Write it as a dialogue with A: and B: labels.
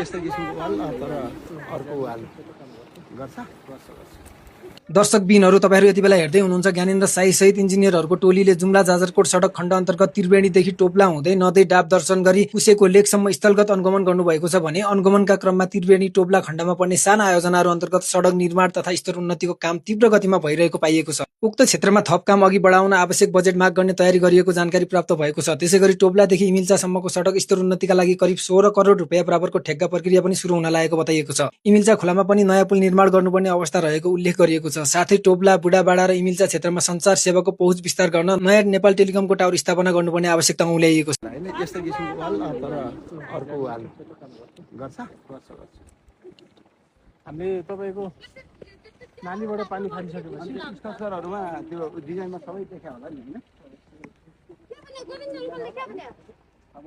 A: यस्तो किसिमको वाल तर अर्को वाल गर्छ।
B: दर्शक बिनहरू तपाईहरु यति बेला हेर्दै हुनुहुन्छ ज्ञानेन्द्र साई सहित इन्जिनियरहरूको टोलीले जुम्ला जाजरकोट सडक खण्ड अन्तर्गत त्रिवेणीदेखि टोप्ला हुँदै नदै डाब दर्शन गरी कुसेको लेकसम्म स्थलगत अनुगमन गर्नुभएको छ भने अनुगमनका क्रममा त्रिवेणी टोप्ला खण्डमा पर्ने साना आयोजनाहरू अन्तर्गत सडक निर्माण तथा स्तर उन्नतिको काम तीव्र गतिमा भइरहेको पाइएको छ। उक्त क्षेत्रमा थप काम अघि बढाउन आवश्यक बजेट माग गर्ने तयारी गरिएको जानकारी प्राप्त भएको छ। त्यसैगरी टोप्लादेखि इमिल्चासम्मको सडक स्तर उन्नतिका लागि करिब 16 करोड रुपैयाँ बराबरको ठेक्का प्रक्रिया पनि सुरु हुन लागेको बताइएको छ। इमिल्चा खोलामा पनि नयाँ पुल निर्माण गर्नुपर्ने अवस्था रहेको उल्लेख गरिएको छ। साथै टोप्ला बुढाबाडा र इमिल्चा क्षेत्रमा सञ्चार सेवाको पहुँच विस्तार गर्न नयाँ नेपाल टेलिकमको टावर स्थापना गर्नुपर्ने आवश्यकता उल्याइएको छ।
A: हैन यस्तो किसिमको वाल तर अर्को वाल गर्छ।
C: हामीले तपाईको नालीबाट पानी खारिसकेपछि
A: स्ट्रक्चरहरुमा त्यो डिजाइनमा सबै देखा होला नि हैन।
D: अब